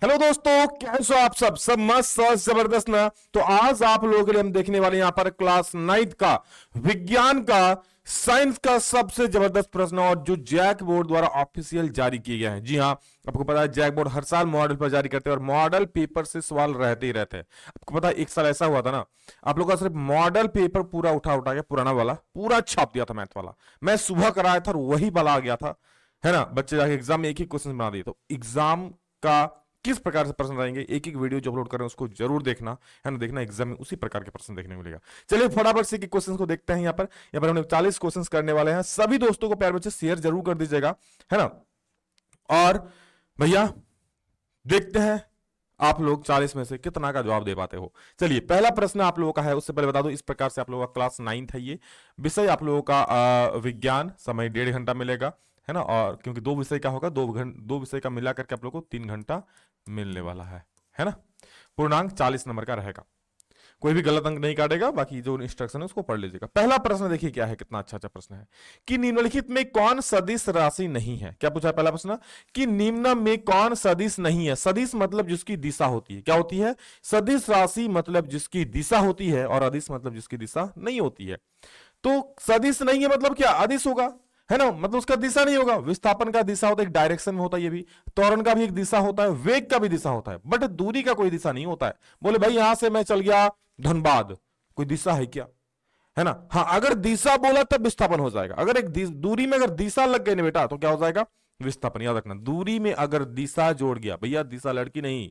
Hello दोस्तों, कैसे हो आप सब मस्त और जबरदस्त ना। तो आज आप लोगों के लिए हम देखने वाले यहाँ पर क्लास 9 का विज्ञान का साइंस का सबसे जबरदस्त प्रश्न और जो जैक बोर्ड द्वारा ऑफिशियल जारी किए गए हैं। जी हाँ, आपको पता है जैक बोर्ड हर साल मॉडल पर जारी करते हैं और मॉडल पेपर से सवाल रहते ही रहते हैं। आपको पता है एक साल ऐसा हुआ था ना, आप लोगों का सिर्फ मॉडल पेपर पूरा उठा उठा के पुराना वाला पूरा छाप दिया था मैथ वाला। मैं सुबह कराया था और वही वाला आ गया था, है ना। बच्चे जाके एग्जाम में एक ही क्वेश्चन बना दिए। तो एग्जाम का किस प्रकार से प्रश्न रहेंगे, एक एक वीडियो जो अपलोड कर रहे हैं उसको जरूर देखना, है ना। देखना एग्जाम में उसी प्रकार के प्रश्न देखने को मिलेगा। चलिए फटाफट से क्वेश्चन को देखते हैं। यहाँ पर हमने 40 क्वेश्चन करने वाले हैं। सभी दोस्तों को प्यार बच्चे शेयर जरूर कर दीजिएगा, है ना। और भैया देखते हैं आप लोग 40 में से कितना का जवाब दे पाते हो। चलिए पहला प्रश्न आप लोगों का है, उससे पहले बता दो इस प्रकार से आप लोगों का क्लास 9 है। ये विषय आप लोगों का विज्ञान, समय 1.5 घंटा मिलेगा, है ना। और क्योंकि 2 विषय का होगा, 2 विषय का मिला करके आप लोगों को 3 घंटा मिलने वाला है ना। पूर्णांक 40 नंबर का रहेगा, कोई भी गलत अंक नहीं काटेगा। बाकी जो इंस्ट्रक्शन है उसको पढ़ लीजिएगा। पहला प्रश्न देखिए क्या है, कितना अच्छा अच्छा प्रश्न है कि निम्नलिखित में कौन सदिश राशि नहीं है। क्या पूछा है पहला प्रश्न कि निम्न में कौन सदिश नहीं है। सदिश मतलब जिसकी दिशा होती है। क्या होती है? सदिश राशि मतलब जिसकी दिशा होती है और अदिश मतलब जिसकी दिशा नहीं होती है। तो सदिश नहीं है मतलब क्या? अदिश होगा, है ना। मतलब उसका दिशा नहीं होगा। विस्थापन का दिशा होता है, एक डायरेक्शन में होता है। ये भी त्वरण का भी एक दिशा होता है, वेग का भी दिशा होता है, बट दूरी का कोई दिशा नहीं होता है। बोले भाई यहां से मैं चल गया धनबाद, कोई दिशा है क्या? है ना। हाँ, अगर दिशा बोला तब विस्थापन हो जाएगा। अगर एक दूरी में अगर दिशा लग गई ना बेटा तो क्या हो जाएगा? विस्थापन। याद रखना, दूरी में अगर दिशा जोड़ गया, भैया दिशा लड़की नहीं,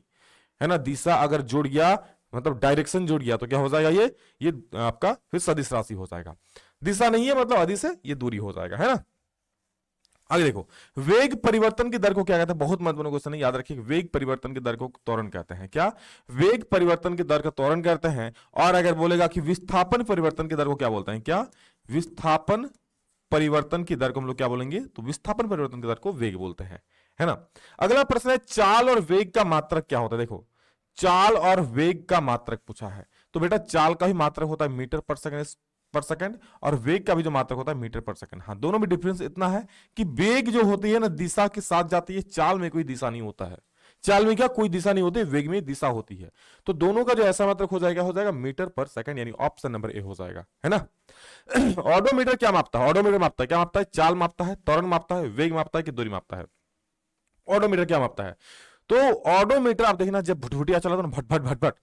है ना। दिशा अगर जुड़ गया मतलब डायरेक्शन जुड़ गया तो क्या हो जाएगा? ये आपका फिर सदिश राशि हो जाएगा। दिशा नहीं है मतलब अदिश है, ये दूरी हो जाएगा, है ना। आगे देखो, वेग परिवर्तन की दर को क्या कहते हैं? बहुत महत्वपूर्ण क्वेश्चन है, याद रखिए। वेग परिवर्तन की दर को त्वरण कहते हैं। क्या? वेग परिवर्तन की दर का त्वरण कहते हैं। और अगर बोलेगा कि विस्थापन परिवर्तन की दर को क्या बोलते हैं? क्या? विस्थापन परिवर्तन की दर को हम लोग क्या बोलेंगे? तो विस्थापन परिवर्तन की दर को वेग बोलते हैं, है ना। अगला प्रश्न है चाल और वेग का मात्रक क्या होता है। देखो, चाल और वेग का मात्रक पूछा है तो बेटा चाल का ही मात्रक होता है मीटर पर सेकंड और वेग का भी जो मात्रक होता है मीटर पर सेकंड। हाँ, दोनों में डिफरेंस इतना है कि वेग जो होती है ना दिशा के साथ जाती है, चाल में कोई दिशा नहीं होता है। चाल में क्या कोई दिशा नहीं होती, वेग में दिशा होती है। तो दोनों का जो ऐसा मात्रक हो जाएगा मीटर पर सेकंड, यानी ऑप्शन नंबर ए हो जाएगा, है ना। ऑडोमीटर क्या मापता है? ऑडोमीटर मापता है क्या? मापता है चाल मापता है, त्वरण मापता है, वेग मापता है कि दूरी मापता है? ऑडोमीटर क्या मापता है? तो ऑडोमीटर आप देखना, जब भुटभुटिया चला था ना, भट भट भट भट,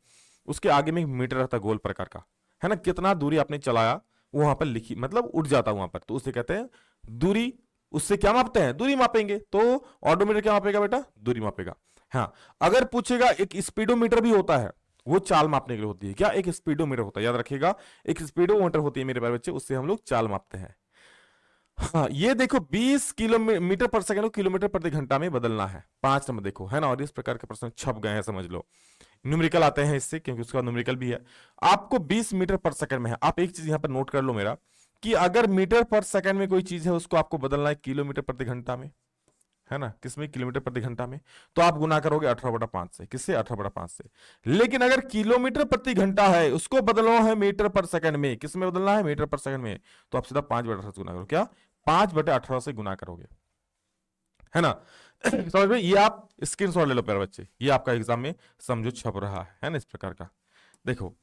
उसके आगे में एक मीटर रहता है गोल प्रकार का, है ना। कितना दूरी आपने चलाया वो वहां पर लिखी, मतलब उठ जाता वहां पर, तो उसे कहते हैं दूरी। उससे क्या मापते हैं? दूरी मापेंगे। तो ऑडोमीटर क्या मापेगा बेटा? दूरी मापेगा। हाँ, अगर पूछेगा एक स्पीडोमीटर भी होता है, वो चाल मापने के लिए होती है। क्या? एक स्पीडोमीटर होता है, याद रखिएगा। एक स्पीडोमीटर होती है मेरे प्यारे बच्चे, उससे हम लोग चाल मापते हैं। हाँ, ये देखो 20 किलोमीटर पर सेकंड को किलोमीटर प्रति घंटा में बदलना है। 5 नंबर देखो, है ना। और इस प्रकार के प्रश्न छप गए हैं, समझ लो। न्यूमेरिकल आते हैं इससे, क्योंकि उसका न्यूमेरिकल भी है। आपको 20 मीटर पर सेकंड में है। आप एक चीज यहां पर नोट कर लो मेरा, कि अगर मीटर पर सेकंड में कोई चीज है उसको आपको बदलना है किलोमीटर प्रति घंटा में, है ना। किसमें? किलोमीटर प्रति घंटा में। तो आप गुना करोगे 18/5 से। किससे? 18/5 से। लेकिन अगर किलोमीटर प्रति घंटा है उसको बदलना है मीटर पर सेकंड में, किसमें बदलना है? मीटर पर सेकंड में। तो आप सीधा 5/18 से गुना करो। क्या? 5/18 से गुना करोगे, है ना। समझ में? ये आप स्क्रीनशॉट ले लो प्यारे बच्चे, ये आपका एग्जाम में समझो छप रहा है ना, इस प्रकार का। देखो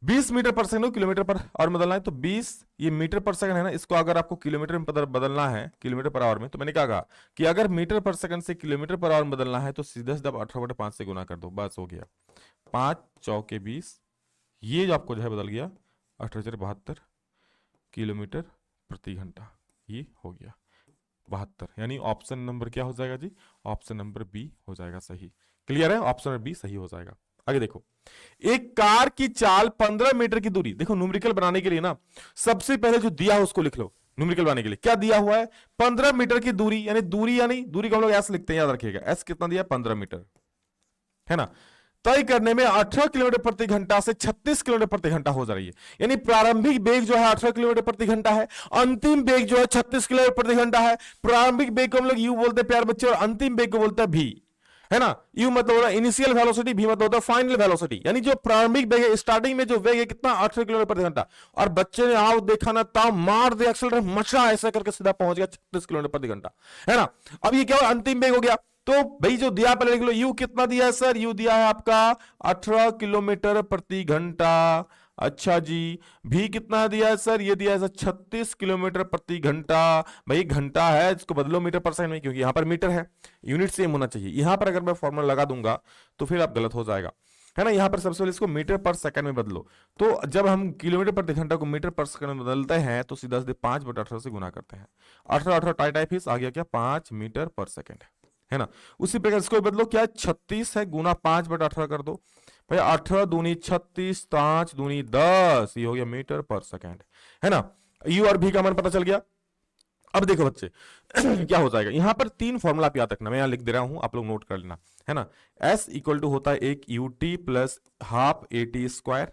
20 मीटर पर सेकंड को किलोमीटर पर आवर में बदलना है, तो 20 ये मीटर पर सेकंड है ना, इसको अगर आपको किलोमीटर में बदलना है किलोमीटर पर आवर में, तो मैंने क्या कहा कि अगर मीटर पर सेकंड से किलोमीटर पर आवर में बदलना है तो सीधे सीधा 18/5 से गुना कर दो, बस हो गया। 5 चौके 20, ये जो आपको जो है बदल गया 1872 किलोमीटर प्रति घंटा, ये हो गया 72। यानी ऑप्शन नंबर क्या हो जाएगा जी? ऑप्शन नंबर बी हो जाएगा सही। क्लियर है? ऑप्शन नंबर बी सही हो जाएगा। आगे देखो, एक कार की चाल 15 मीटर की दूरी। देखो न्यूमेरिकल बनाने के लिए ना, सबसे पहले जो दिया है उसको लिख लो। न्यूमेरिकल बनाने के लिए क्या दिया हुआ है? 15 मीटर की दूरी, यानी दूरी, यानी दूरी को हम लोग ऐसे लिखते हैं, याद रखिएगा। एस कितना दिया? 15 मीटर, है ना। तय करने में 18 किलोमीटर प्रति घंटा से 36 किलोमीटर प्रति घंटा हो जा रही है। यानी प्रारंभिक वेग जो है 18 किलोमीटर प्रति घंटा है, अंतिम वेग जो है 36 किलोमीटर प्रति घंटा है। प्रारंभिक वेग को हम लोग यू बोलते हैं प्यार बच्चे, और अंतिम वेग को बोलते हैं भी, है ना। यू मतलब होता है इनिशियल वेलोसिटी, भी मतलब होता है फाइनल वेलोसिटी। यानी जो प्रारंभिक वेग है, स्टार्टिंग में जो वेग है कितना? 18 किलोमीटर प्रति घंटा। और बच्चे ने आओ देखा ना, ताव मार दे एक्सेलरेटर, मचा ऐसा करके सीधा पहुंच गया 36 किलोमीटर प्रति घंटा, है ना। अब ये क्या हुआ? अंतिम वेग हो गया। तो भाई जो दिया पहले लिख लो, यू कितना दिया है सर, यू दिया है आपका 18 किलोमीटर प्रति घंटा। अच्छा जी, भी कितना दिया है सर, ये दिया है सर 36 किलोमीटर प्रति घंटा। भाई घंटा है, इसको बदलो मीटर पर सेकंड में, क्योंकि यहां पर मीटर है, यूनिट सेम होना चाहिए। यहां पर अगर मैं फॉर्मूला लगा दूंगा तो फिर आप गलत हो जाएगा, है ना। यहां पर सबसे पहले इसको मीटर पर सेकंड में बदलो। तो जब हम किलोमीटर प्रति घंटा को मीटर पर सेकंड में बदलते हैं तो सीधा सीधे 5/18 से गुना करते हैं। 18 टाई टाइप हिस आ गया क्या, 5 मीटर पर सेकंड, है ना। उसी प्रकार इसको बदलो, क्या 36 है गुना 5/18 कर दो भाई, 18 दूनी 36, 5 दूनी 10, ये हो गया मीटर पर सेकंड, है ना। यू और भी का मान पता चल गया। अब देखो बच्चे क्या हो जाएगा, यहां पर 3 फॉर्मूला आप याद रखना, मैं यहां लिख दे रहा हूं, आप लोग नोट कर लेना, है ना। S इक्वल टू होता है एक UT plus half AT square,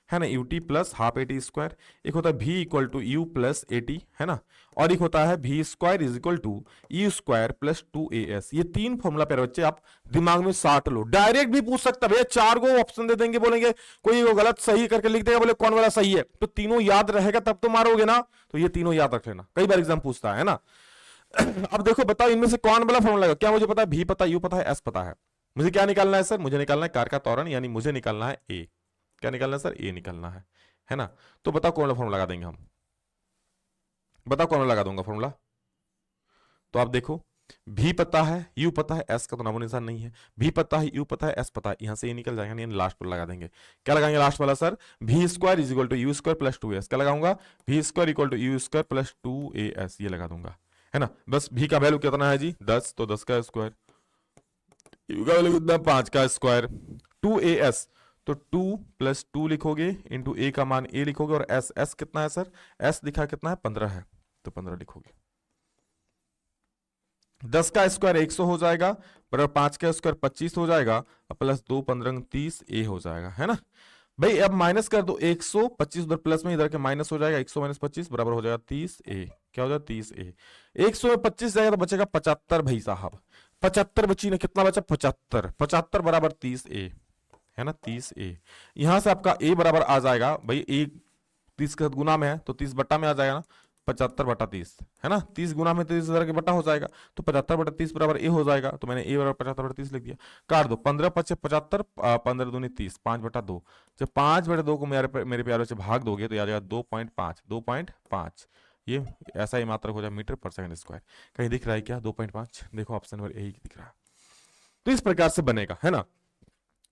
है ना, UT plus half AT square. एक होता है V equal to U plus AT, है ना। और एक होता है V square is equal to U square plus 2AS। ये 3 फॉर्मूला प्यारे बच्चे आप दिमाग में साट लो। डायरेक्ट भी पूछ सकता है भैया, 4 को ऑप्शन दे देंगे, बोलेंगे कोई वो गलत सही करके लिख देगा, बोले कौन वाला सही है, तो तीनों याद रहेगा तब तो मारोगे ना। तो ये तीनों याद रख लेना, कई बार एग्जाम पूछता है ना। अब देखो बताओ इनमें से कौन वाला फॉर्मूला लगा, क्या मुझे पता है, भी पता है, यू पता है, एस पता है। मुझे क्या निकालना है सर, मुझे निकालना है कार का त्वरण, यानी मुझे निकालना है ए। क्या निकालना है सर, ए निकालना है ना। तो बताओ कौन वाला फॉर्मूला लगा देंगे हम, बताओ कौन वाला लगा दूंगा फॉर्मूला। तो आप देखो, भी पता है, यू पता है, एस का तो नामो निशान नहीं है। भी पता है, यू पता है, एस पता है, यहां से ये निकल जाएगा, नहीं लास्ट पर लगा देंगे। क्या लगाएंगे लास्ट वाला sir, V square is equal to U square plus 2AS। क्या लगाऊंगा, V square equal to U square plus 2AS, ये लगा दूंगा, है ना। बस भी का वैल्यू कितना है जी 10, तो 10 का स्क्वायर, यू का वैल्यू कितना 5 का स्क्वायर, 2AS तो 2 प्लस 2 लिखोगे इंटू ए का मान ए लिखोगे, और एस, एस कितना है सर, एस दिखा कितना है 15 है, तो 15 लिखोगे। 10 का स्क्वायर 100 हो जाएगा, बराबर 5 का स्क्वायर 25 हो जाएगा, और प्लस 2 15 30 ए हो जाएगा, है ना। भाई अब माइनस कर दो, 100 25 उधर प्लस में, इधर के माइनस हो जाएगा, 100 माइनस 25 बराबर हो जाएगा 30A। क्या हो जाएगा 30A। 100 में 25 जाएगा तो बचेगा 75 भाई साहब, 75 बची ना, कितना बचा 75, 75 बराबर 30A, है ना 30A। यहां से आपका A बराबर आ जाएगा भाई, A 30 का गुना में है तो 30 बट्टा में आ जाएगा ना, 75/30, है ना। 30 गुना में 30,000 के बट्टा हो जाएगा, तो 75/30 बराबर ए हो जाएगा। तो मैंने ए बराबर 75/30 लिख दिया। काट दो, 15 5 75, 15 दूनी 30, 5/2। जब 5/2 को मेरे प्यारे से भाग दोगे तो आ जाएगा 2.5, 2.5। ये ऐसा ही मात्रक हो जाए मीटर पर सेकंड स्क्वायर। कहीं दिख रहा है क्या 2.5, देखो ऑप्शन नंबर ए दिख रहा है। तो इस प्रकार से बनेगा, है ना।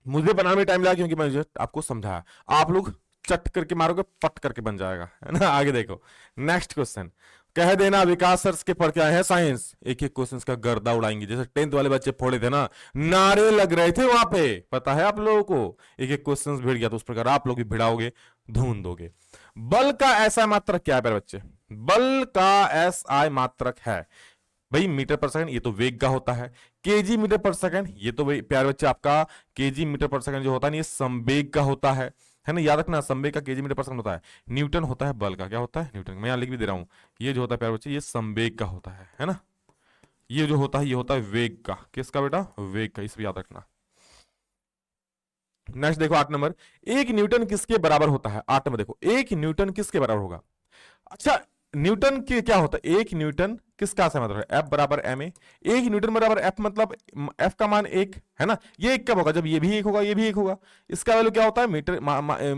मुझे बनाने में टाइम लगा क्योंकि मैं आपको समझाया, आप लोग चट करके मारोगे पट करके बन जाएगा, है ना। आगे देखो नेक्स्ट क्वेश्चन, कह देना विकास सर के पढ़ के आए हैं साइंस, एक एक क्वेश्चन का गर्दा उड़ाएंगे, जैसे 10th वाले बच्चे फोड़े थे ना, नारे लग रहे थे वहां पे, पता है आप लोगों को, एक एक क्वेश्चन भिड़ गया, तो उस प्रकार आप लोग भी भिड़ाओगे, धून दोगे। बल का ऐसा मात्रक क्या है प्यारे बच्चे, बल का SI मात्रक है भाई मीटर पर सेकंड, ये तो वेग का होता है। केजी मीटर पर सेकंड, ये तो प्यारे बच्चे आपका केजी मीटर पर सेकंड जो होता है ये संवेग का होता है ना। याद रखना, संवेग का केजी मीटर पर सेकंड होता है। न्यूटन होता है बल का, क्या होता है न्यूटन। मैं यहां लिख भी दे रहा हूं, ये जो होता है प्यारे बच्चे ये संवेग का होता है ना। ये जो होता है ये होता है वेग का, किसका बेटा, वेग का, इस भी याद रखना। नेक्स्ट देखो 8 नंबर, 1 न्यूटन किसके बराबर होता है। 8 नंबर देखो, 1 न्यूटन किसके बराबर होगा। अच्छा न्यूटन की क्या होता है, 1 न्यूटन किसका से मतलब है, F बराबर ma। 1 न्यूटन बराबर F मतलब F का मान 1 है ना। ये 1 कब होगा, जब ये भी 1 होगा, ये भी 1 होगा। इसका वैल्यू क्या होता है मीटर,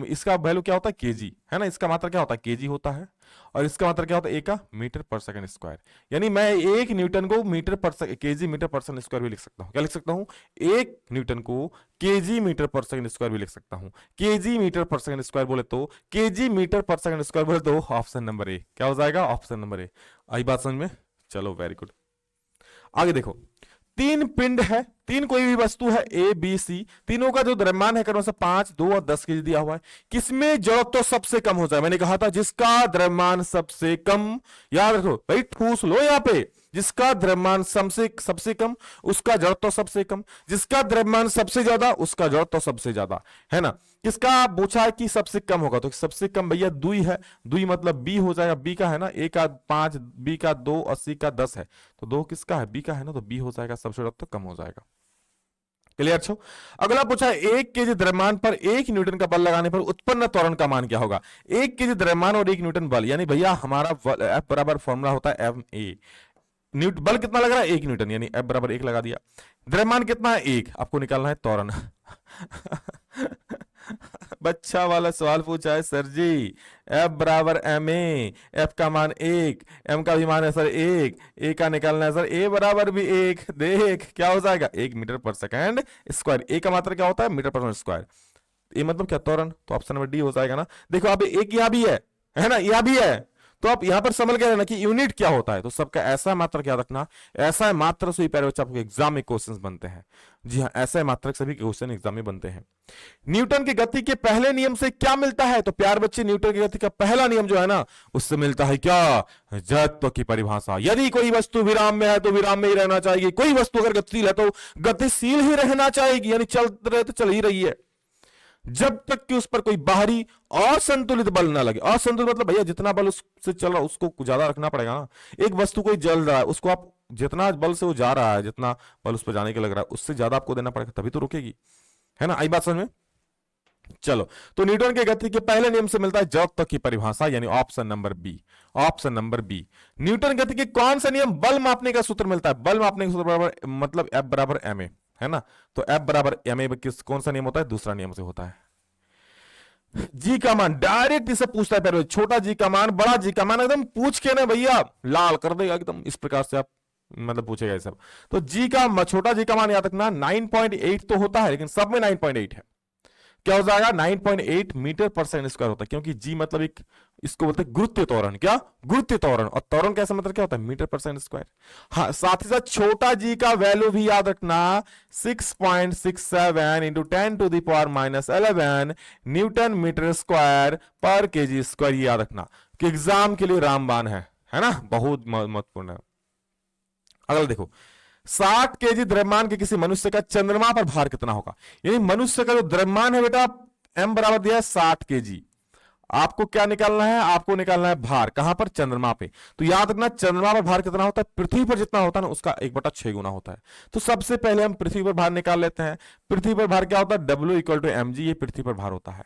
इसका वैल्यू क्या होता है केजी, है ना। इसका मात्रा क्या होता है केजी होता है, और इसका मात्रा क्या होता है, का मीटर पर सेकंड स्क्वायर। यानी मैं 1 न्यूटन को मीटर पर केजी मीटर पर सेकंड स्क्वायर भी लिख सकता हूं। क्या लिख सकता हूं, 1 न्यूटन को केजी मीटर पर सेकंड स्क्वायर भी लिख सकता हूं। केजी मीटर पर सेकंड स्क्वायर बोले तो, केजी मीटर पर सेकंड स्क्वायर बोले तो ऑप्शन नंबर ए क्या हो जाएगा, ऑप्शन नंबर ए। आई बात समझ में, चलो वेरी गुड। आगे देखो, 3 पिंड है, 3 कोई भी वस्तु है A B C, तीनों का जो द्रव्यमान है क्रमशः 5, 2 और 10 केजी दिया हुआ है। किसमें जड़त्व सबसे कम हो जाए, मैंने कहा था जिसका द्रव्यमान सबसे कम, याद रखो भाई ठूस लो यहां पे, जिसका द्रव्यमान सबसे कम उसका जड़त्व सबसे कम, जिसका द्रव्यमान सबसे ज्यादा उसका जड़त्व सबसे ज्यादा, है ना। किसका पूछा है कि सबसे कम होगा, तो सबसे कम भैया दुई है, दुई मतलब B हो जाएगा, B का है ना, A का 5, B का 2 और C का 10 है, तो 2 किसका है, B का है ना, तो B हो जाएगा, सबसे जड़त्व कम हो जाएगा। क्लियर छो। अगला पूछा है 1 केजी द्रव्यमान पर 1 न्यूटन का बल लगाने पर उत्पन्न त्वरण का मान क्या होगा। 1 केजी द्रव्यमान और 1 न्यूटन बल, यानी भैया हमारा F बराबर फॉर्मूला होता है ma। बल कितना लग रहा है 1 न्यूटन, यानी F बराबर 1 लगा दिया। द्रव्यमान कितना है? एक। आपको निकालना है त्वरण। बच्चा वाला सवाल पूछा है सर जी। एफ बराबर एम ए, एफ का मान एक, एम का भी मान है सर एक, ए का निकालना है सर ए बराबर भी एक। देख क्या हो जाएगा, 1 मीटर पर सेकेंड स्क्वायर। ए का मात्रा क्या होता है? मीटर पर सेकेंड स्क्वायर। ए मतलब क्या? त्वरण। तो ऑप्शन नंबर डी हो जाएगा ना। देखो अब एक यहां भी है ना, यहां भी है, तो आप यहां पर समझ गए ना कि यूनिट क्या होता है। तो सबका ऐसा मात्रक याद रखना, ऐसा है मात्र से ही प्यारे बच्चे आपको एग्जाम में क्वेश्चंस बनते हैं। जी हाँ, ऐसा है मात्रक सभी क्वेश्चन एग्जाम में बनते हैं। न्यूटन की गति के पहले नियम से क्या मिलता है? तो प्यार बच्चे न्यूटन की गति का पहला नियम जो है ना, उससे मिलता है क्या? जड़त्व की परिभाषा। यदि कोई वस्तु विराम में है तो विराम में ही रहना चाहिए, कोई वस्तु अगर गतिशील है तो गतिशील ही रहना चाहिए, यानी चल रहे तो चल ही रही है जब तक कि उस पर कोई बाहरी असंतुलित बल ना लगे। असंतुलित मतलब भैया जितना बल उससे चल रहा है उसको ज्यादा रखना पड़ेगा ना। एक वस्तु कोई जल रहा है, उसको आप जितना बल से वो जा रहा है, जितना बल उस पर जाने के लग रहा है, उससे ज्यादा आपको देना पड़ेगा, तभी तो रुकेगी, है ना। आई बात समझ में? चलो, तो न्यूटन के गति के पहले नियम से मिलता है जड़त्व की परिभाषा, यानी option number B. Option number B. Newton गति के कौन सा नियम बल मापने का सूत्र मिलता है? बल मापने का सूत्र बराबर मतलब एफ बराबर एम ए, है ना। तो एफ बराबर एम ए किस कौन सा नियम होता है? दूसरा नियम से होता है। जी का मान डायरेक्ट इसे पूछता है पहले, छोटा जी का मान, बड़ा जी का मान, एकदम पूछ के ना भैया लाल कर देगा एकदम, इस प्रकार से आप मतलब पूछेगा ये सब। तो जी का छोटा जी का मान याद रखना 9.8 तो होता है, लेकिन सब में 9.8 है। क्या हो जाएगा? 9.8 मीटर पर सेकंड स्क्वायर होता है, क्योंकि जी मतलब एक इसको बोलते हैं गुरुत्वीय त्वरण। क्या? गुरुत्वीय त्वरण। और त्वरण कैसा मतलब क्या होता है? मीटर पर सेकंड स्क्वायर। हाँ, साथ ही साथ छोटा जी का वैल्यू भी याद रखना 6.67 इंटू 10⁻11 न्यूटन मीटर स्क्वायर पर केजी स्क्वायर। याद रखना कि एग्जाम के लिए रामबाण है ना, बहुत महत्वपूर्ण है। अगला देखो, 60 केजी द्रव्यमान के किसी मनुष्य का चंद्रमा पर भार कितना होगा? यानी मनुष्य का जो द्रव्यमान है बेटा, एम बराबर दिया है 60 केजी। आपको क्या निकालना है? आपको निकालना है भार। कहां पर? चंद्रमा पे। तो याद रखना चंद्रमा पर भार कितना होता है? पृथ्वी पर जितना होता है ना, उसका 1/6 गुना होता है। तो सबसे पहले हम पृथ्वी पर भार निकाल लेते हैं। पृथ्वी पर भार क्या होता है? W = mg, ये पृथ्वी पर भार होता है।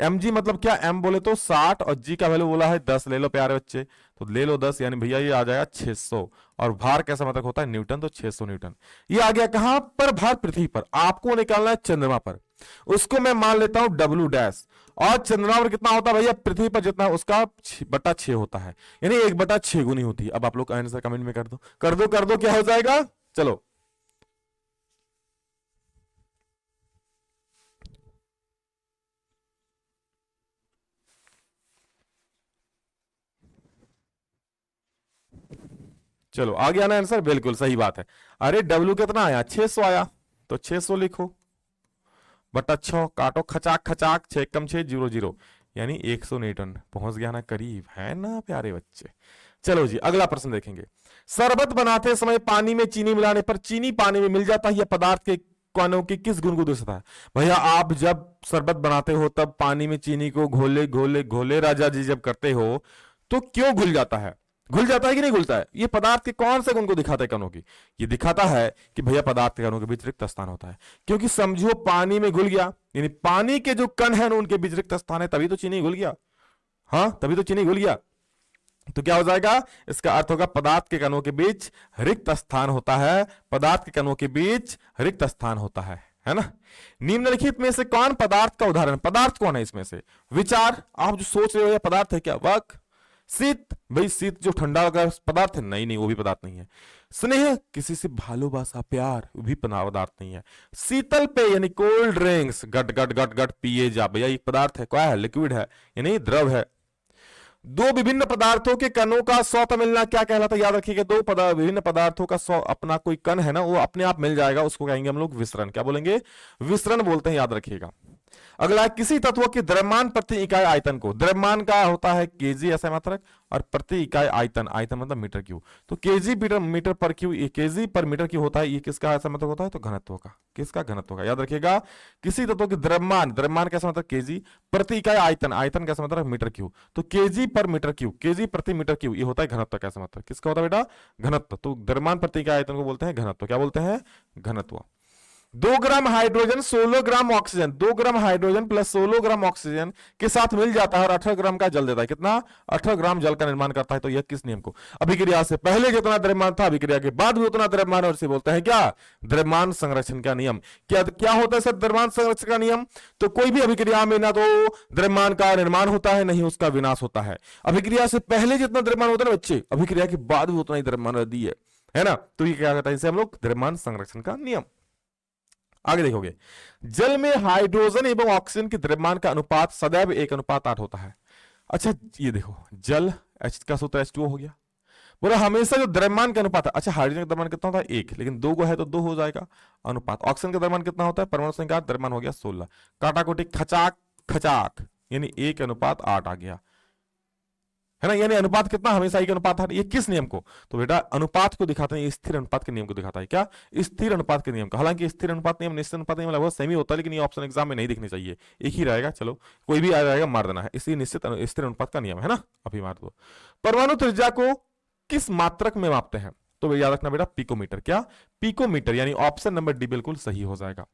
mg मतलब क्या? m बोले तो 60 और g का वैल्यू बोला है 10। ले लो प्यारे बच्चे, तो ले लो 10, यानी भैया ये आ जाएगा 600। और भार कैसा मतलब होता है? न्यूटन, तो 600 न्यूटन। ये आ गया कहां पर? भार पृथ्वी पर। आपको निकालना है चंद्रमा पर, उसको मैं मान लेता हूं W'। और चंद्रमा पर कितना होता है भैया? पृथ्वी पर जितना उसका 6/6 होता है, यानी 1/6 गुनी होती है। अब आप लोग आंसर कमेंट में कर दो, कर दो, कर दो, क्या हो जाएगा? चलो, चलो आ गया ना आंसर? बिल्कुल सही बात है। अरे W कितना आया? 600 आया, तो 600 लिखो, बटा 6 काटो, खचाक खचाक, 6 कम 6 0 0, यानी 100 न्यूटन। पहुंच गया ना करीब, है ना प्यारे बच्चे। चलो जी, अगला प्रश्न देखेंगे। शरबत बनाते समय पानी में चीनी मिलाने पर चीनी पानी में मिल जाता है, यह पदार्थ के कणों की किस गुण को दर्शाता है? भैया आप जब शरबत बनाते हो तब पानी में चीनी को घोले घोले घोले राजा जी जब करते हो, तो क्यों घुल जाता है? घुल जाता है कि नहीं घुलता है? ये पदार्थ के कौन से गुण को दिखाता है कणों की? ये दिखाता है कि भैया पदार्थ के कणों के बीच रिक्त स्थान होता है। क्योंकि समझो पानी में घुल गया, यानी पानी के जो कण है उनके बीच रिक्त स्थान है, तभी तो चीनी घुल गया। हाँ, तभी तो चीनी घुल गया। तो क्या हो जाएगा? इसका अर्थ होगा पदार्थ के कणों के बीच रिक्त स्थान होता है। पदार्थ के कणों के बीच रिक्त स्थान होता है ना। निम्नलिखित में से कौन पदार्थ का उदाहरण? पदार्थ कौन है इसमें से? विचार, आप जो सोच रहे हो यह पदार्थ है क्या? वक, शीत, भाई शीत जो ठंडा का पदार्थ है? नहीं नहीं, वो भी पदार्थ नहीं है। स्नेह, किसी से भालोबासा प्यार, वो भी पदार्थ नहीं है। शीतल पेय यानी कोल्ड ड्रिंक्स, गट गट गट गट पिए जा, भैया एक पदार्थ है, क्या है? लिक्विड है, यानी द्रव है। दो विभिन्न पदार्थों के कणों का स्वतः मिलना क्या कहलाता है? याद रखिएगा, विभिन्न पदार्थों का अपना कोई कण है ना, वो अपने आप मिल जाएगा, उसको कहेंगे हम लोग विसरण। क्या बोलेंगे? विसरण बोलते हैं, याद रखिएगा। अगला, किसी तत्व के द्रव्यमान प्रति इकाई आयतन को, द्रव्यमान का होता है केजी ऐसा मात्रक, और प्रति इकाई आयतन, आयतन मतलब मीटर क्यूब, तो केजी मीटर पर क्यूब, केजी पर मीटर क्यूब होता है। ये किसका ऐसा मतलब होता है? तो घनत्व का। किसका? घनत्व का। याद रखिएगा, किसी तत्व के द्रव्यमान, द्रव्यमान कैसा मतलब? केजी, प्रति इकाई आयतन, आयतन कैसा मतलब? मीटर क्यूब, तो केजी पर मीटर क्यूब, केजी प्रति मीटर क्यूब, ये होता है घनत्व। कैसा मतलब? किसका होता है बेटा? घनत्व। तो द्रव्यमान प्रति इकाई आयतन को बोलते हैं घनत्व। क्या बोलते हैं? घनत्व। 2 gram hydrogen 16 gram oxygen, 2 gram hydrogen plus 16 gram oxygen के साथ मिल जाता है और 18 ग्राम का जल देता है। कितना? 18 ग्राम जल का निर्माण करता है। तो यह किस नियम को? अभिक्रिया से पहले जितना द्रव्यमान था अभिक्रिया के बाद भी उतना द्रव्यमान, और इसे बोलते हैं क्या? द्रव्यमान संरक्षण का नियम। क्या क्या होता है सर द्रव्यमान संरक्षण का नियम? तो कोई भी अभिक्रिया में ना तो द्रव्यमान का निर्माण होता है, नहीं उसका विनाश होता है। अभिक्रिया से पहले जितना द्रव्यमान होता है ना बच्चे, अभिक्रिया के बाद भी उतना ही द्रव्यमान दी है ना। तो ये क्या कहता है? इसे हम लोग द्रव्यमान संरक्षण का नियम। आगे देखोगे, जल में हाइड्रोजन एवं ऑक्सीजन के द्रव्यमान का अनुपात सदैव 1:8 होता है। अच्छा ये देखो, जल H का सूत्र H2O हो गया, बोला हमेशा जो द्रव्यमान का अनुपात है, अच्छा हाइड्रोजन का द्रव्यमान कितना होता है? 1, लेकिन 2 को है तो 2 हो जाएगा अनुपात। ऑक्सीजन का द्रव्यमान कितना होता है? परमाणु संख्या द्रव्यमान हो गया 16, काटाकोटी खचाक खचाक, यानी 1:8 आ गया, है ना। यानी अनुपात कितना? हमेशा 1:8 है। ये किस नियम को? तो बेटा अनुपात को दिखाते हैं, स्थिर अनुपात के नियम को दिखाता है। क्या? स्थिर अनुपात के नियम का। हालांकि स्थिर अनुपात नियम निश्चित अनुपात नियम लगभग सेम ही होता है, लेकिन ये ऑप्शन एग्जाम में नहीं दिखने चाहिए, एक ही रहेगा। चलो कोई भी आ जाएगा, मार देना है, इसी निश्चित स्थिर अनुपात का नियम है ना, अभी मार दो। परमाणु त्रिज्या को किस मात्रक में मापते हैं? तो याद रखना बेटा पिकोमीटर। क्या? पिकोमीटर, यानी ऑप्शन नंबर डी बिल्कुल सही हो जाएगा।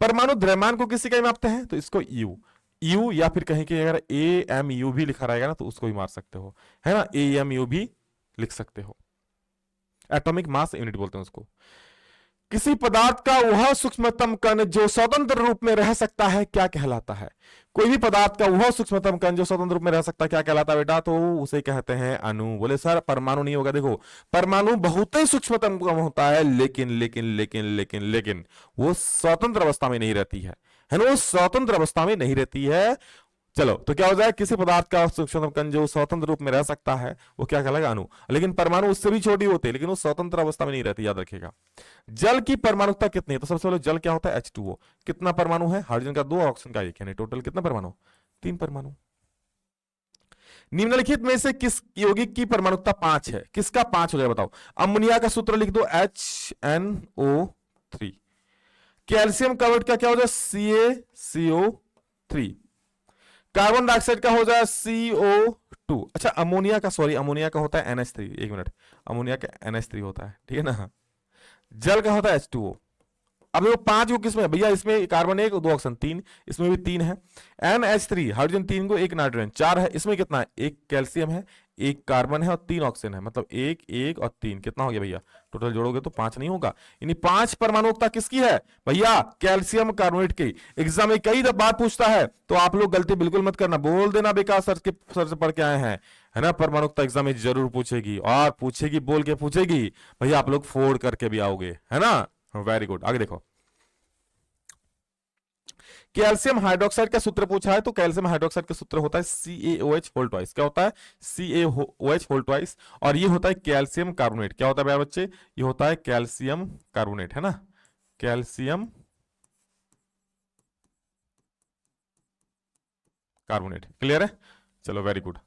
परमाणु द्रव्यमान को किसी का मापते हैं? तो इसको यू या फिर कहीं कि अगर AMU भी लिखा रहेगा ना तो उसको भी मार सकते हो, है ना। AMU भी लिख सकते हो, एटॉमिक मास यूनिट बोलते हैं उसको। किसी पदार्थ का वह सूक्ष्मतम कण जो स्वतंत्र रूप में रह सकता है क्या कहलाता है? कोई भी पदार्थ का वह सूक्ष्मतम कण जो स्वतंत्र रूप में रह सकता है क्या कहलाता है बेटा? तो उसे कहते हैं अणु। बोले सर परमाणु नहीं होगा। देखो परमाणु बहुत ही सूक्ष्मतम कण होता है, लेकिन लेकिन लेकिन लेकिन लेकिन वो स्वतंत्र अवस्था में नहीं रहती है ना, वो स्वतंत्र अवस्था में नहीं रहती है। चलो तो क्या हो जाए? किसी पदार्थ का सूक्ष्मतम कण जो स्वतंत्र रूप में रह सकता है वो क्या कहलाएगा? अणु। लेकिन परमाणु उससे भी छोटी होती है, लेकिन वो स्वतंत्र अवस्था में नहीं रहती, याद रखिएगा। जल की परमाणुकता कितनी है? तो सबसे पहले जल क्या होता है? H2O। कितना परमाणु है? हाइड्रोजन का 2, ऑक्सीजन का 1, यानी टोटल कितना परमाणु? 3 परमाणु। निम्नलिखित में से किस यौगिक की परमाणुकता 5 है? किसका 5 हो गया बताओ? अमोनिया का सूत्र लिख दो, HNO3। कैल्शियम कार्बोनेट का क्या हो जाए? CaCO3। कार्बन डाइऑक्साइड का हो जाए CO2। अच्छा अमोनिया का, सॉरी अमोनिया का होता है NH3, एक मिनट, अमोनिया का NH3 होता है, ठीक है ना। जल का होता है H2O। अब वो 5 को किसमें भैया? इसमें कार्बन 1, 2 ऑक्सीजन 3, इसमें भी 3 है। NH3 हाइड्रोजन 3 को, 1 नाइट्रोजन 4 है। इसमें कितना है? 1 कैल्शियम है, 1 कार्बन है और 3 ऑक्सीजन है, मतलब 1 1 और 3 कितना हो गया भैया? टोटल जोड़ोगे तो 5 नहीं होगा। यानी 5 परमाणुकता किसकी है भैया? कैल्शियम कार्बोनेट की। एग्जाम में कई बार पूछता है, तो आप लोग गलती बिल्कुल मत करना, बोल देना बेकार सर से पढ़ के आए हैं, है ना। परमाणुकता एग्जाम में जरूर पूछेगी, और पूछेगी बोल के पूछेगी भैया, आप लोग फोड़ करके भी आओगे, है ना। Very good. आगे देखो, कैल्शियम हाइड्रोक्साइड का सूत्र पूछा है, तो कैल्शियम हाइड्रोक्साइड का सूत्र होता है CaOH होल ट्वाइस। क्या होता है? CaOH whole twice. और ये होता है कैल्शियम कार्बोनेट। क्या होता है मेरे बच्चे? ये होता है कैल्शियम कार्बोनेट, है ना, कैल्शियम कार्बोनेट। क्लियर है? चलो वेरी गुड।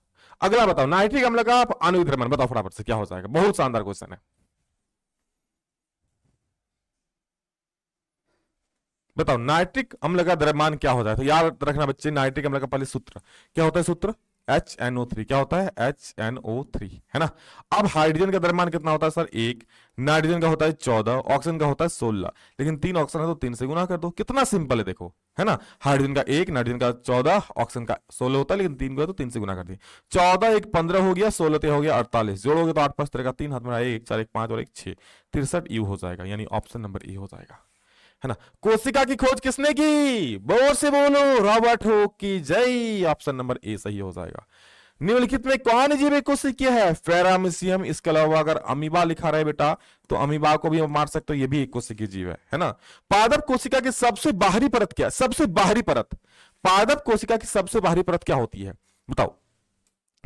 अगला बताओ, नाइट्रिक अम्ल का आणविक द्रव्यमान बताओ फटाफट से, क्या हो जाएगा? बहुत शानदार क्वेश्चन है। बताओ नाइट्रिक अम्ल का द्रव्यमान क्या हो जाए? तो याद रखना बच्चे, नाइट्रिक अम्ल का पहले सूत्र क्या होता है? सूत्र HNO3। क्या होता है? HNO3, है ना। अब हाइड्रोजन का द्रव्यमान कितना होता है सर? 1। नाइट्रोजन का होता है 14, ऑक्सीजन का होता है 16, लेकिन 3 ऑक्सीजन है तो 3 से गुना कर दो। कितना सिंपल है देखो, है ना। हाइड्रोजन का 1, नाइट्रोजन का 14, ऑक्सीजन का 16 होता है, लेकिन 3 को है तो 3 से गुना कर दिए। 14 1 15 हो गया, 16 हो गया 48, जोड़ोगे तो 8 5 13 3, हाथ में 1 4 1 5 और 1 6, 63 यू हो जाएगा, यानी ऑप्शन नंबर ए हो जाएगा, है ना। कोशिका की खोज किसने की? बोल से बोलो, रॉबर्ट हुक की जय। ऑप्शन नंबर ए सही हो जाएगा। निम्नलिखित में कौन जीव कोशिकीय है? पैरामीशियम। इसके अलावा अगर अमीबा लिखा रहे बेटा तो अमीबा को भी मार सकते हो, ये भी एक कोशिकीय जीव है ना। पादप कोशिका की सबसे बाहरी परत क्या? सबसे बाहरी परत, पादप कोशिका की सबसे बाहरी परत क्या होती है बताओ?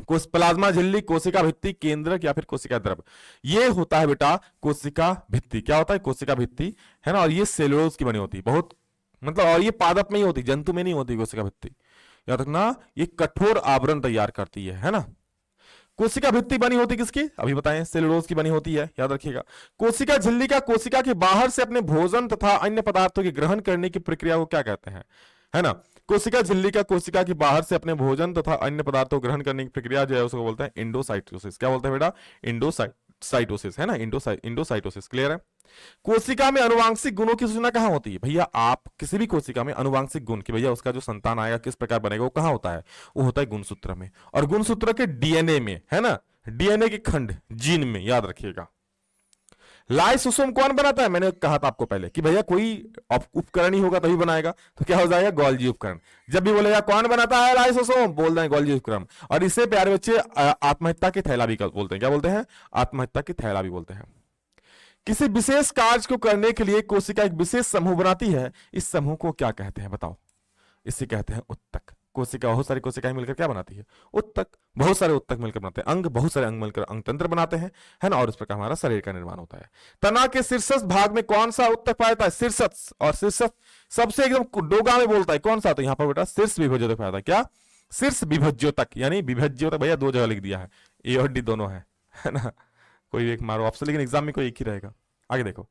प्लाज्मा झिल्ली, कोशिका भित्ति, केंद्रक या फिर कोशिका द्रव? ये होता है बेटा कोशिका भित्ति। क्या होता है? कोशिका भित्ति, है ना। और ये सेलुलोज की बनी होती है, बहुत मतलब, और ये पादप में ही होती, जंतु में नहीं होती कोशिका भित्ति, याद रखना। ये कठोर आवरण तैयार करती है ना। कोशिका भित्ति बनी होती किसकी? अभी बताएं, सेलुलोज की बनी होती है, याद रखिएगा। कोशिका झिल्ली का कोशिका के बाहर से अपने भोजन तथा अन्य पदार्थों के ग्रहण करने की प्रक्रिया को क्या कहते हैं, है ना। कोशिका झिल्ली का कोशिका के बाहर से अपने भोजन तथा अन्य पदार्थों को ग्रहण करने की प्रक्रिया जो है उसको बोलते हैं इंडोसाइटोसिस। क्या बोलते हैं बेटा? इंडोसाइट इंडोसाइटोसिस है ना, इंडोसाइटोसिस। क्लियर है। कोशिका में अनुवांशिक गुणों की सूचना कहां होती है भैया? आप किसी भी कोशिका में अनुवांशिक गुण कि भैया उसका जो संतान आएगा किस प्रकार बनेगा, वो कहां होता है? वो होता है गुणसूत्र में, और गुणसूत्र के डीएनए में, है ना, डीएनए के खंड जीन में, याद रखिएगा। लाइसोसोम कौन बनाता है? मैंने कहा था आपको पहले कि भैया कोई उपकरण ही होगा तभी बनाएगा, तो क्या हो जाएगा? गोल्जी उपकरण। जब भी बोलेगा कौन बनाता है लाइसोसोम, बोल दें गोल्जी उपकरण। और इसे प्यारे बच्चे आत्महत्या की थैला भी बोलते हैं। क्या बोलते हैं? आत्महत्या की थैला भी बोलते हैं। किसी विशेष कार्य को करने के लिए कोशिका एक विशेष समूह बनाती है, इस समूह को क्या कहते हैं बताओ? इसे कहते हैं उत्तक। कोशिका, बहुत सारी कोशिकाएं मिलकर क्या बनाती है? उत्तक। बहुत सारे उत्तक मिलकर बनाते हैं अंग, बहुत सारे अंग मिलकर अंग तंत्र बनाते हैं, है ना, और इस प्रकार हमारा शरीर का निर्माण होता है। तना के शीर्षस्थ भाग में कौन सा उत्तक पाया जाता है? शीर्षस्थ। और शीर्षस्थ सबसे एकदम डोगा में बोलता है कौन सा? तो यहां पर बेटा शीर्ष विभज्योतक पाया जाता है। क्या? शीर्ष विभज्योतक, यानी विभज्योतक भैया दो जगह लिख दिया है, ए और डी दोनों है ना, कोई एक मारो ऑप्शन, लेकिन एग्जाम में कोई एक ही रहेगा। आगे देखो,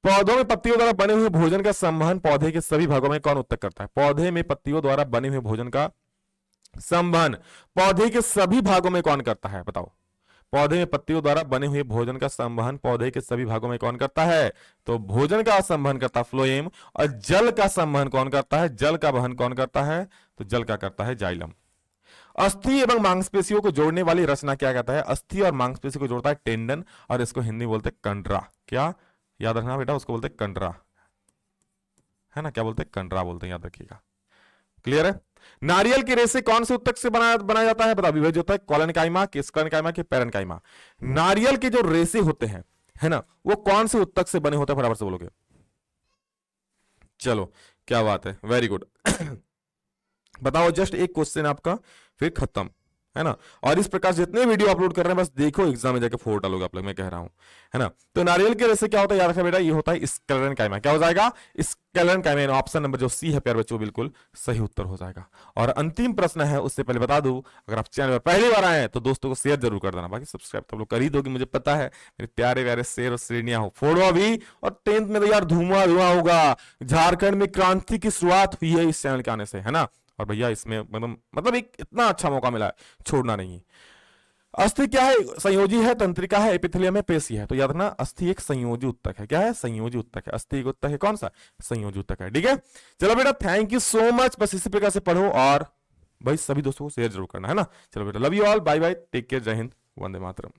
पौधों में पत्तियों द्वारा बने हुए भोजन का संवहन पौधे के सभी भागों में कौन उत्तक करता है? पौधे में पत्तियों द्वारा बने हुए भोजन का संवहन पौधे के सभी भागों में कौन करता है बताओ? पौधे में पत्तियों द्वारा बने हुए भोजन का संवहन पौधे के सभी भागों में कौन करता है? तो भोजन का संवहन करता है फ्लोएम, और जल का संवहन कौन करता है? जल का वहन कौन करता है? तो जल का करता है जाइलम। अस्थि एवं मांसपेशियों को जोड़ने वाली रचना क्या कहता है? अस्थि और मांसपेशी को जोड़ता है टेंडन, और इसको हिंदी बोलते हैं कंडरा। क्या याद रखना बेटा? उसको बोलते हैं कंडरा, है ना। क्या बोलते हैं? कंडरा बोलते हैं, याद रखिएगा। क्लियर है। नारियल के रेशे कौन से उत्तक से बनाया जाता है बताओ? विभज्य होता है कॉलनकाइमा, किस्कनकाइमा के पैरेनकाइमा। नारियल के जो रेशे होते हैं, है ना, वो कौन से उत्तक से बने होते हैं? बराबर से बोलोगे। चलो क्या बात है, वेरी गुड। बताओ, जस्ट एक क्वेश्चन आपका, फिर खत्म, है ना। और इस प्रकार जितने वीडियो अपलोड कर रहे हैं बस देखो, एग्जाम में जाके फोड़ डालोगे आप लोग, मैं कह रहा हूं, है ना। तो नारियल के रेशे क्या होता है? याद रखा बेटा, ये होता है स्क्लेरेनकाइमा। क्या हो जाएगा? स्क्लेरेनकाइमा। ऑप्शन नंबर जो सी है प्यारे बच्चों, बिल्कुल सही उत्तर हो जाएगा। और अंतिम प्रश्न है, उससे पहले बता दूं, अगर आप चैनल पर पहली बार आए हैं तो दोस्तों को शेयर जरूर कर देना, बाकी सब्सक्राइब तो लोग कर ही दोगे, मुझे पता है। मेरे प्यारे प्यारे शेर और श्रेणियां हो, फोड़ो अभी। और 10th में तो यार धुआं धुआं होगा। झारखंड में क्रांति की शुरुआत हुई है इस चैनल के आने से, है ना। और भैया इसमें मतलब एक इतना अच्छा मौका मिला है, छोड़ना नहीं। अस्थि क्या है? संयोजी है, तंत्रिका है, एपिथेलियम है, पेशी है। तो याद रखना, अस्थि एक संयोजी उत्तक है। क्या है? संयोजी उत्तक है। अस्थि एक उत्तक है, कौन सा? संयोजी उत्तक है। ठीक है, चलो बेटा, थैंक यू सो मच। बस इसी प्रकार से पढ़ो, और भाई सभी दोस्तों को शेयर जरूर करना, है ना। चलो बेटा, love you all, bye bye, take care, जय हिंद, वंदे मातरम।